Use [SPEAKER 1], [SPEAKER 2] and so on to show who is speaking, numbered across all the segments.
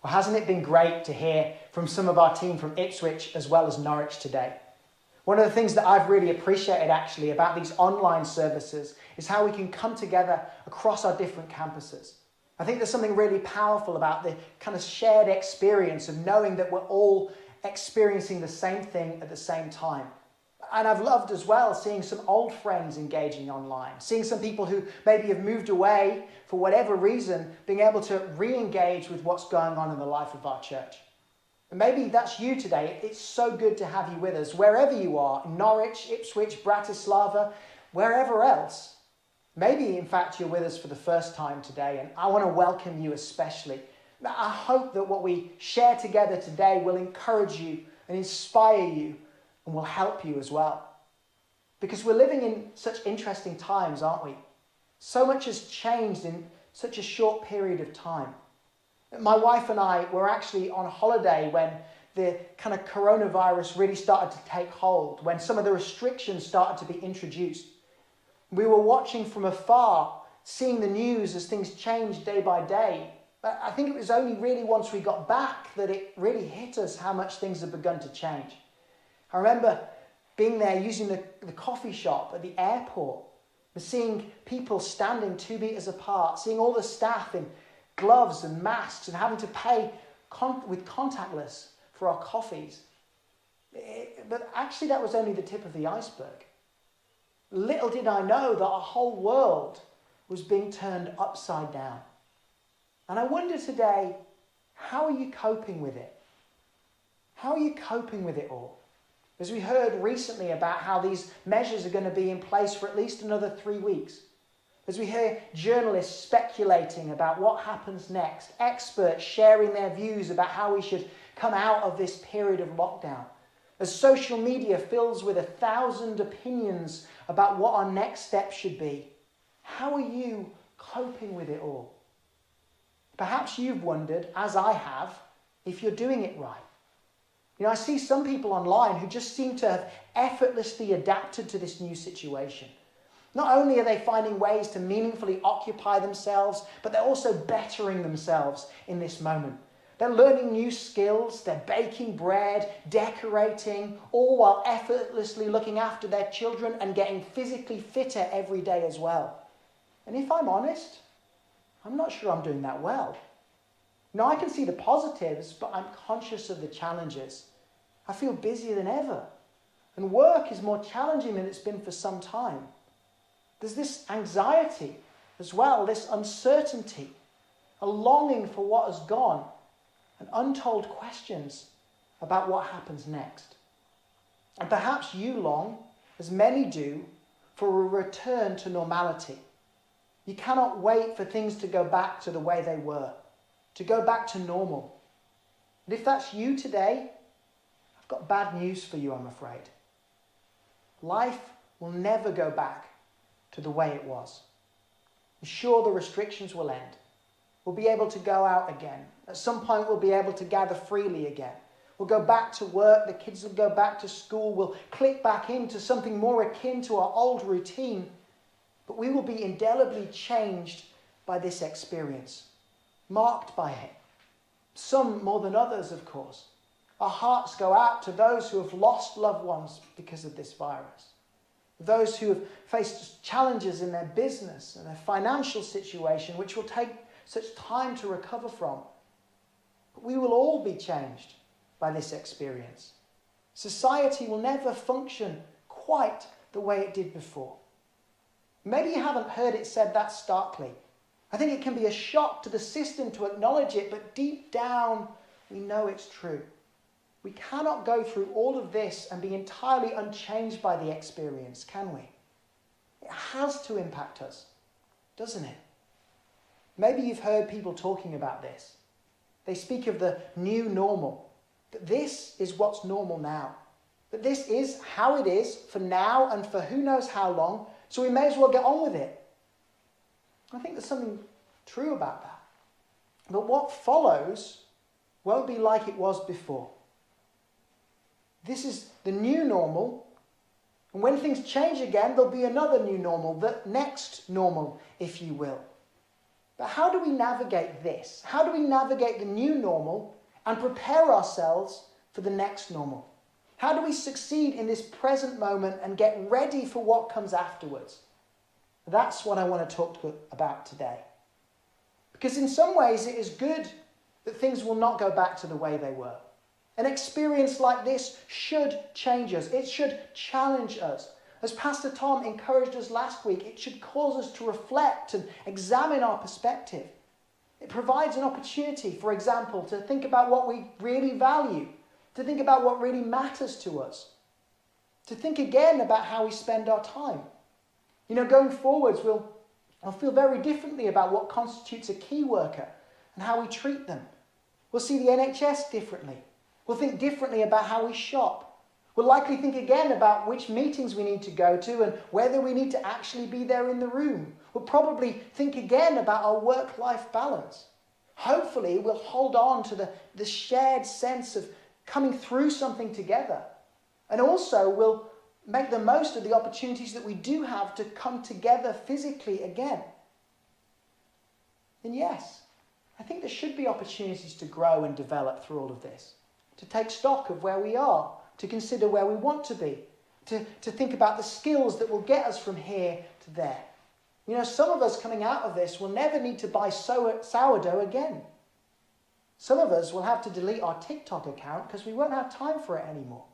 [SPEAKER 1] Well, hasn't it been great to hear from some of our team from Ipswich as well as Norwich today? One of the things that I've really appreciated actually about these online services is how we can come together across our different campuses. I think there's something really powerful about the kind of shared experience of knowing that we're all experiencing the same thing at the same time. And I've loved as well seeing some old friends engaging online, seeing some people who maybe have moved away for whatever reason, being able to re-engage with what's going on in the life of our church. And maybe that's you today. It's so good to have you with us, wherever you are, in Norwich, Ipswich, Bratislava, wherever else. Maybe, in fact, you're with us for the first time today, and I want to welcome you especially. I hope that what we share together today will encourage you and inspire you and will help you as well. Because we're living in such interesting times, aren't we? So much has changed in such a short period of time. My wife and I were actually on holiday when the kind of coronavirus really started to take hold, when some of the restrictions started to be introduced. We were watching from afar, seeing the news as things changed day by day. But I think it was only really once we got back that it really hit us how much things had begun to change. I remember being there using the coffee shop at the airport, seeing people standing 2 meters apart, seeing all the staff in gloves and masks and having to pay with contactless for our coffees. But actually that was only the tip of the iceberg. Little did I know that our whole world was being turned upside down. And I wonder today, how are you coping with it? How are you coping with it all? As we heard recently about how these measures are going to be in place for at least another 3 weeks. As we hear journalists speculating about what happens next, experts sharing their views about how we should come out of this period of lockdown. As social media fills with 1,000 opinions about what our next step should be, how are you coping with it all? Perhaps you've wondered, as I have, if you're doing it right. You know, I see some people online who just seem to have effortlessly adapted to this new situation. Not only are they finding ways to meaningfully occupy themselves, but they're also bettering themselves in this moment. They're learning new skills, they're baking bread, decorating, all while effortlessly looking after their children and getting physically fitter every day as well. And if I'm honest, I'm not sure I'm doing that well. Now, I can see the positives, but I'm conscious of the challenges. I feel busier than ever, and work is more challenging than it's been for some time. There's this anxiety as well, this uncertainty, a longing for what has gone, and untold questions about what happens next. And perhaps you long, as many do, for a return to normality. You cannot wait for things to go back to the way they were, to go back to normal. And if that's you today, I've got bad news for you, I'm afraid. Life will never go back to the way it was. Sure, the restrictions will end. We'll be able to go out again. At some point, we'll be able to gather freely again. We'll go back to work. The kids will go back to school. We'll click back into something more akin to our old routine. But we will be indelibly changed by this experience, marked by it. Some more than others, of course. Our hearts go out to those who have lost loved ones because of this virus. Those who have faced challenges in their business and their financial situation, which will take such time to recover from. But we will all be changed by this experience. Society will never function quite the way it did before. Maybe you haven't heard it said that starkly. I think it can be a shock to the system to acknowledge it, but deep down, we know it's true. We cannot go through all of this and be entirely unchanged by the experience, can we? It has to impact us, doesn't it? Maybe you've heard people talking about this. They speak of the new normal, that this is what's normal now, that this is how it is for now and for who knows how long, so we may as well get on with it. I think there's something true about that. But what follows won't be like it was before. This is the new normal, and when things change again, there'll be another new normal, the next normal, if you will. But how do we navigate this? How do we navigate the new normal and prepare ourselves for the next normal? How do we succeed in this present moment and get ready for what comes afterwards? That's what I want to talk about today. Because in some ways it is good that things will not go back to the way they were. An experience like this should change us. It should challenge us. As Pastor Tom encouraged us last week, it should cause us to reflect and examine our perspective. It provides an opportunity, for example, to think about what we really value, to think about what really matters to us, to think again about how we spend our time. Going forwards, we'll feel very differently about what constitutes a key worker and how we treat them. We'll see the NHS differently. We'll think differently about how we shop. We'll likely think again about which meetings we need to go to and whether we need to actually be there in the room. We'll probably think again about our work-life balance. Hopefully, we'll hold on to the shared sense of coming through something together. And also, we'll make the most of the opportunities that we do have to come together physically again. And yes, I think there should be opportunities to grow and develop through all of this, to take stock of where we are, to consider where we want to be, to think about the skills that will get us from here to there. Some of us coming out of this will never need to buy sourdough again. Some of us will have to delete our TikTok account because we won't have time for it anymore.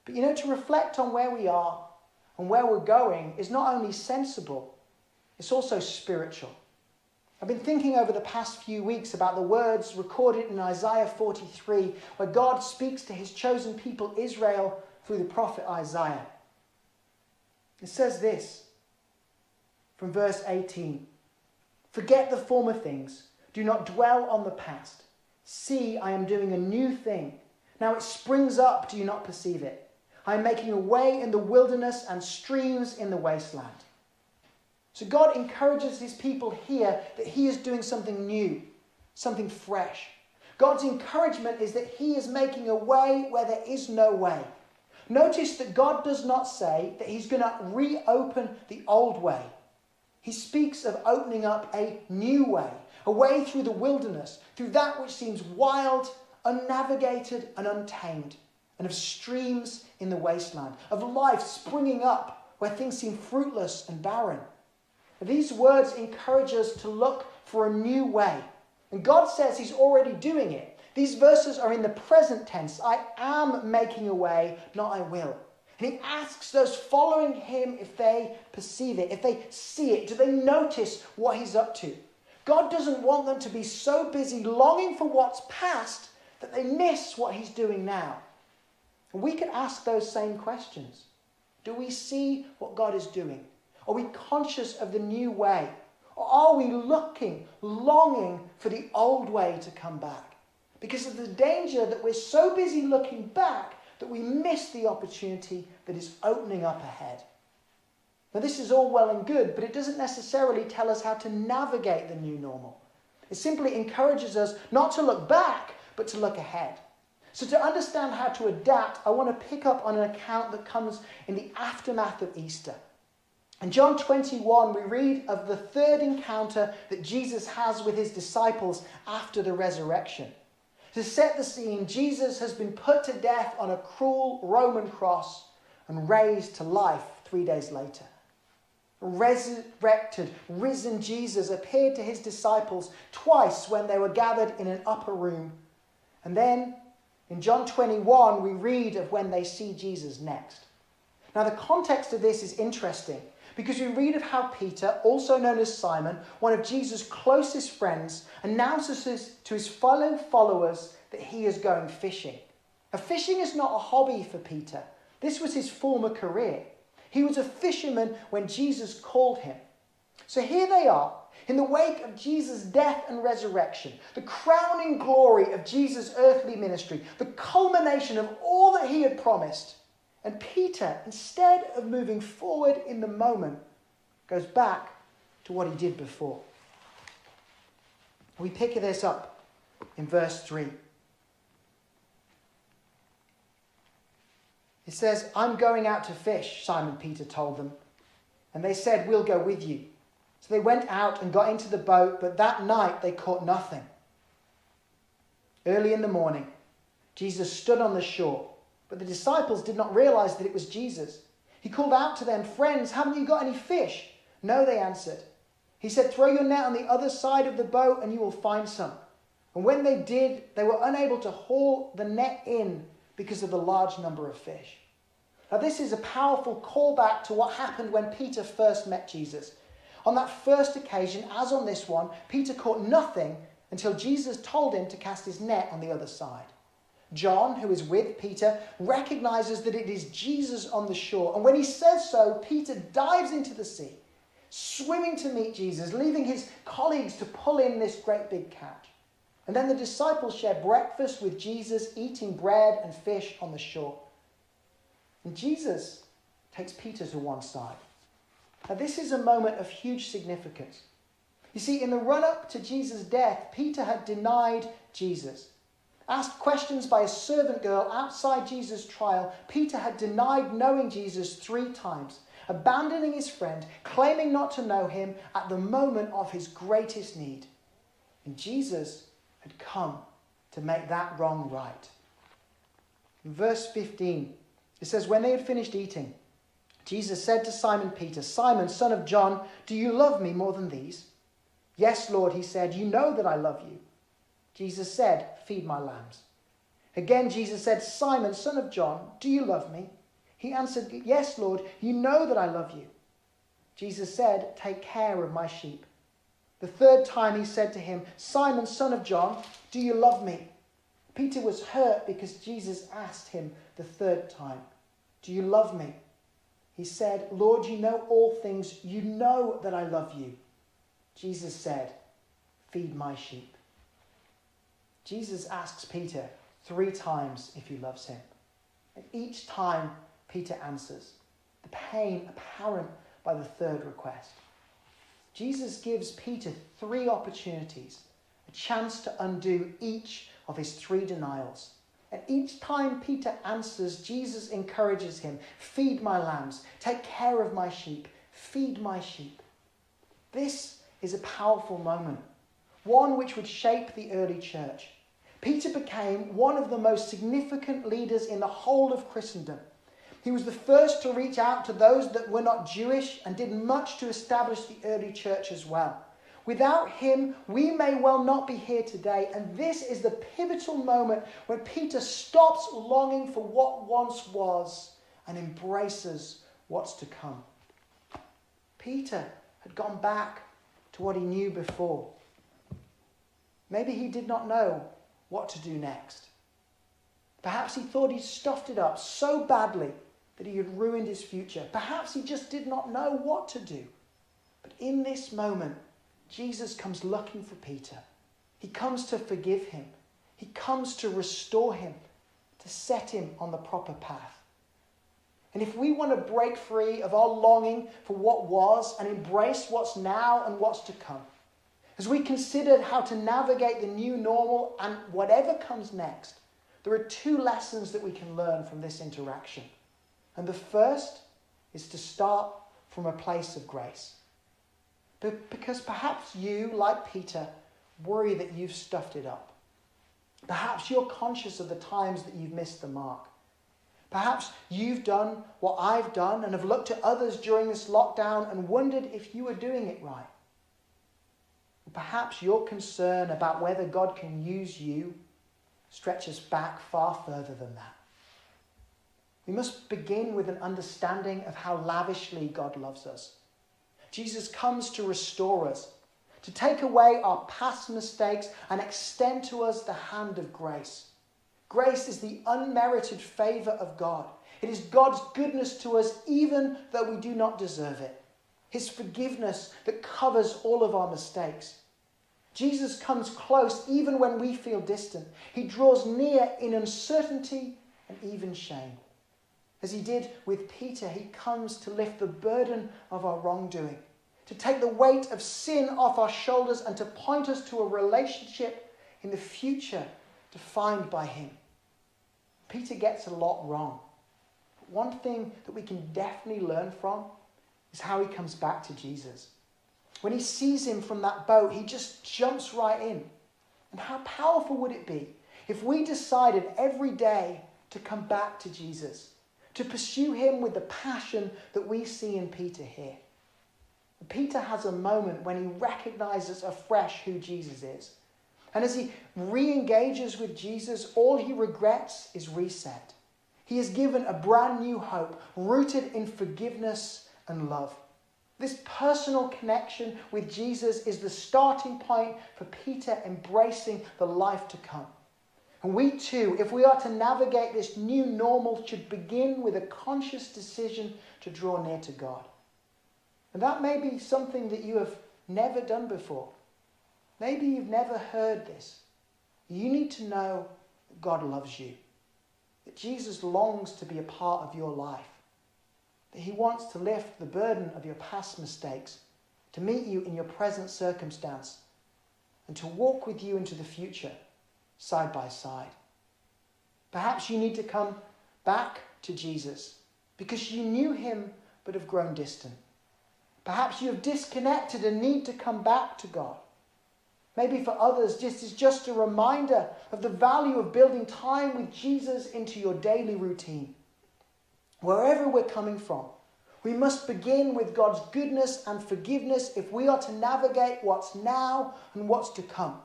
[SPEAKER 1] But to reflect on where we are and where we're going is not only sensible, it's also spiritual. I've been thinking over the past few weeks about the words recorded in Isaiah 43, where God speaks to his chosen people Israel through the prophet Isaiah. It says this from verse 18, "Forget the former things, do not dwell on the past. See, I am doing a new thing. Now it springs up, do you not perceive it? I am making a way in the wilderness and streams in the wasteland." So God encourages his people here that he is doing something new, something fresh. God's encouragement is that he is making a way where there is no way. Notice that God does not say that he's going to reopen the old way. He speaks of opening up a new way, a way through the wilderness, through that which seems wild, unnavigated, and untamed, and of streams in the wasteland, of life springing up where things seem fruitless and barren. These words encourage us to look for a new way. And God says he's already doing it. These verses are in the present tense. I am making a way, not I will. And he asks those following him if they perceive it, if they see it. Do they notice what he's up to? God doesn't want them to be so busy longing for what's past that they miss what he's doing now. And we could ask those same questions. Do we see what God is doing? Are we conscious of the new way? Or are we longing for the old way to come back? Because of the danger that we're so busy looking back that we miss the opportunity that is opening up ahead. Now this is all well and good, but it doesn't necessarily tell us how to navigate the new normal. It simply encourages us not to look back, but to look ahead. So to understand how to adapt, I want to pick up on an account that comes in the aftermath of Easter. In John 21, we read of the third encounter that Jesus has with his disciples after the resurrection. To set the scene, Jesus has been put to death on a cruel Roman cross and raised to life 3 days later. Resurrected, risen Jesus appeared to his disciples twice when they were gathered in an upper room. And then in John 21, we read of when they see Jesus next. Now the context of this is interesting, because we read of how Peter, also known as Simon, one of Jesus' closest friends, announces to his fellow followers that he is going fishing. Now, fishing is not a hobby for Peter. This was his former career. He was a fisherman when Jesus called him. So here they are, in the wake of Jesus' death and resurrection, the crowning glory of Jesus' earthly ministry, the culmination of all that he had promised. And Peter, instead of moving forward in the moment, goes back to what he did before. We pick this up in verse 3. It says, "I'm going out to fish," Simon Peter told them. And they said, "We'll go with you." So they went out and got into the boat, but that night they caught nothing. Early in the morning, Jesus stood on the shore, but the disciples did not realize that it was Jesus. He called out to them, "Friends, haven't you got any fish?" "No," they answered. He said, "Throw your net on the other side of the boat and you will find some." And when they did, they were unable to haul the net in because of the large number of fish. Now this is a powerful callback to what happened when Peter first met Jesus. On that first occasion, as on this one, Peter caught nothing until Jesus told him to cast his net on the other side. John, who is with Peter, recognizes that it is Jesus on the shore. And when he says so, Peter dives into the sea, swimming to meet Jesus, leaving his colleagues to pull in this great big catch. And then the disciples share breakfast with Jesus, eating bread and fish on the shore. And Jesus takes Peter to one side. Now this is a moment of huge significance. You see, in the run-up to Jesus' death, Peter had denied Jesus. Asked questions by a servant girl outside Jesus' trial, Peter had denied knowing Jesus 3 times, abandoning his friend, claiming not to know him at the moment of his greatest need. And Jesus had come to make that wrong right. In verse 15, it says, when they had finished eating, Jesus said to Simon Peter, "Simon, son of John, do you love me more than these?" "Yes, Lord," he said, "you know that I love you." Jesus said, "Feed my lambs." Again, Jesus said, "Simon, son of John, do you love me?" He answered, "Yes, Lord, you know that I love you." Jesus said, "Take care of my sheep." The third time he said to him, "Simon, son of John, do you love me?" Peter was hurt because Jesus asked him the third time, "Do you love me?" He said, "Lord, you know all things. You know that I love you." Jesus said, "Feed my sheep." Jesus asks Peter 3 times if he loves him. And each time Peter answers, the pain apparent by the third request. Jesus gives Peter 3 opportunities, a chance to undo each of his 3 denials. And each time Peter answers, Jesus encourages him, "Feed my lambs, take care of my sheep, feed my sheep." This is a powerful moment, one which would shape the early church. Peter became one of the most significant leaders in the whole of Christendom. He was the first to reach out to those that were not Jewish and did much to establish the early church as well. Without him, we may well not be here today, and this is the pivotal moment when Peter stops longing for what once was and embraces what's to come. Peter had gone back to what he knew before. Maybe he did not know what to do next. Perhaps he thought he'd stuffed it up so badly that he had ruined his future. Perhaps he just did not know what to do. But in this moment, Jesus comes looking for Peter. He comes to forgive him. He comes to restore him, to set him on the proper path. And if we want to break free of our longing for what was and embrace what's now and what's to come, as we consider how to navigate the new normal and whatever comes next, there are 2 lessons that we can learn from this interaction. And the first is to start from a place of grace. Because perhaps you, like Peter, worry that you've stuffed it up. Perhaps you're conscious of the times that you've missed the mark. Perhaps you've done what I've done and have looked at others during this lockdown and wondered if you were doing it right. Perhaps your concern about whether God can use you stretches back far further than that. We must begin with an understanding of how lavishly God loves us. Jesus comes to restore us, to take away our past mistakes and extend to us the hand of grace. Grace is the unmerited favour of God. It is God's goodness to us even though we do not deserve it. His forgiveness that covers all of our mistakes. Jesus comes close even when we feel distant. He draws near in uncertainty and even shame. As he did with Peter, he comes to lift the burden of our wrongdoing, to take the weight of sin off our shoulders and to point us to a relationship in the future defined by him. Peter gets a lot wrong. But one thing that we can definitely learn from is how he comes back to Jesus. When he sees him from that boat, he just jumps right in. And how powerful would it be if we decided every day to come back to Jesus, to pursue him with the passion that we see in Peter here? Peter has a moment when he recognizes afresh who Jesus is. And as he re-engages with Jesus, all he regrets is reset. He is given a brand new hope, rooted in forgiveness and love. This personal connection with Jesus is the starting point for Peter embracing the life to come. And we too, if we are to navigate this new normal, should begin with a conscious decision to draw near to God. And that may be something that you have never done before. Maybe you've never heard this. You need to know that God loves you, that Jesus longs to be a part of your life, that he wants to lift the burden of your past mistakes, to meet you in your present circumstance, and to walk with you into the future, side by side. Perhaps you need to come back to Jesus because you knew him but have grown distant. Perhaps you have disconnected and need to come back to God. Maybe for others, this is just a reminder of the value of building time with Jesus into your daily routine. Wherever we're coming from, we must begin with God's goodness and forgiveness if we are to navigate what's now and what's to come.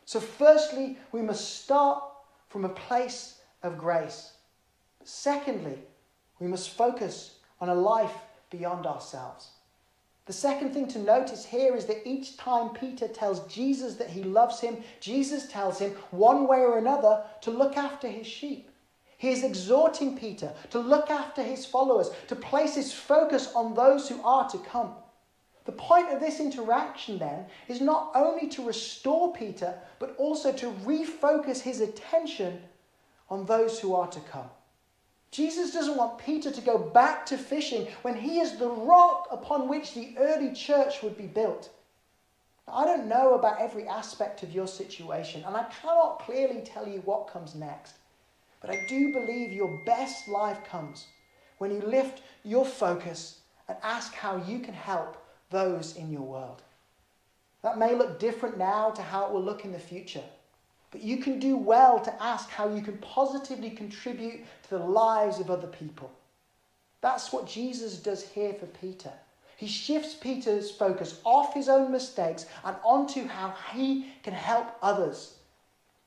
[SPEAKER 1] So firstly, we must start from a place of grace. Secondly, we must focus on a life beyond ourselves. The second thing to notice here is that each time Peter tells Jesus that he loves him, Jesus tells him one way or another to look after his sheep. He is exhorting Peter to look after his followers, to place his focus on those who are to come. The point of this interaction then is not only to restore Peter, but also to refocus his attention on those who are to come. Jesus doesn't want Peter to go back to fishing when he is the rock upon which the early church would be built. Now, I don't know about every aspect of your situation, and I cannot clearly tell you what comes next. But I do believe your best life comes when you lift your focus and ask how you can help those in your world. That may look different now to how it will look in the future. But you can do well to ask how you can positively contribute to the lives of other people. That's what Jesus does here for Peter. He shifts Peter's focus off his own mistakes and onto how he can help others.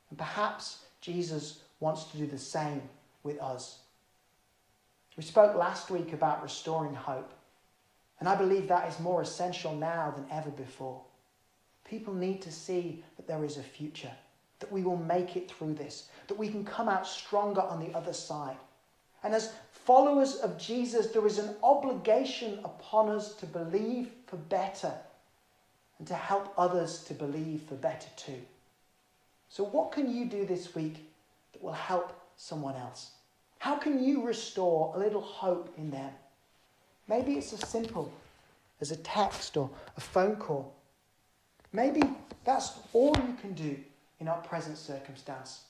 [SPEAKER 1] And perhaps Jesus wants to do the same with us. We spoke last week about restoring hope. And I believe that is more essential now than ever before. People need to see that there is a future, that we will make it through this, that we can come out stronger on the other side. And as followers of Jesus, there is an obligation upon us to believe for better and to help others to believe for better too. So what can you do this week that will help someone else? How can you restore a little hope in them? Maybe it's as simple as a text or a phone call. Maybe that's all you can do in our present circumstance.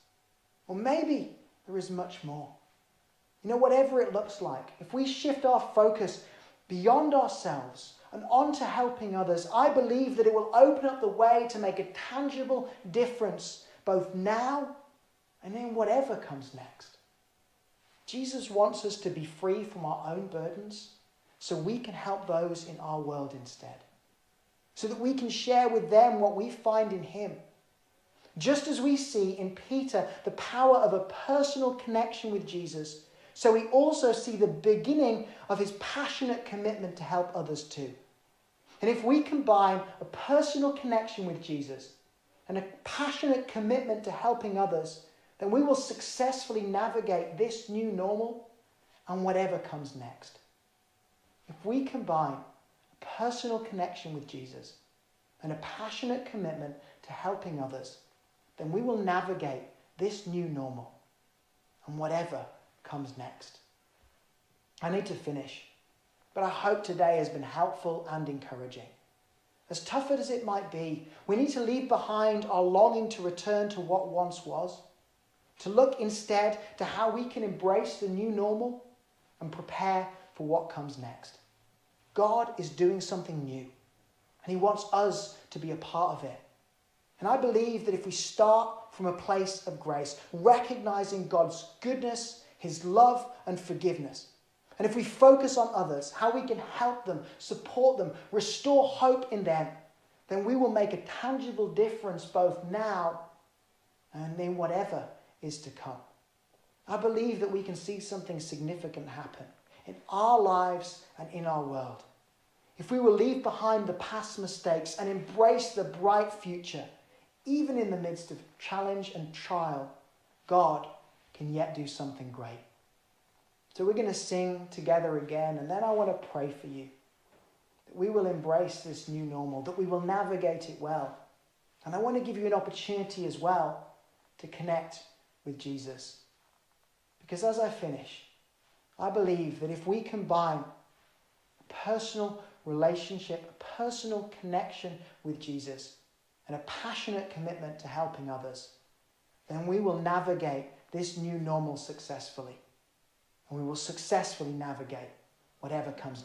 [SPEAKER 1] Or maybe there is much more. Whatever it looks like, if we shift our focus beyond ourselves and onto helping others, I believe that it will open up the way to make a tangible difference both now and in whatever comes next. Jesus wants us to be free from our own burdens so we can help those in our world instead. So that we can share with them what we find in him. Just as we see in Peter the power of a personal connection with Jesus, so we also see the beginning of his passionate commitment to help others too. And if we combine a personal connection with Jesus and a passionate commitment to helping others, then we will successfully navigate this new normal and whatever comes next. If we combine a personal connection with Jesus and a passionate commitment to helping others, then we will navigate this new normal and whatever comes next. I need to finish, but I hope today has been helpful and encouraging. As tough as it might be, we need to leave behind our longing to return to what once was, to look instead to how we can embrace the new normal and prepare for what comes next. God is doing something new, And he wants us to be a part of it. And I believe that if we start from a place of grace, recognizing God's goodness, his love and forgiveness, and if we focus on others, how we can help them, support them, restore hope in them, then we will make a tangible difference both now and in whatever is to come. I believe that we can see something significant happen in our lives and in our world. If we will leave behind the past mistakes and embrace the bright future, even in the midst of challenge and trial, God can yet do something great. So we're going to sing together again, and then I want to pray for you that we will embrace this new normal, that we will navigate it well. And I want to give you an opportunity as well to connect with Jesus. Because as I finish, I believe that if we combine a personal relationship, a personal connection with Jesus, and a passionate commitment to helping others, then we will navigate this new normal successfully. And we will successfully navigate whatever comes next.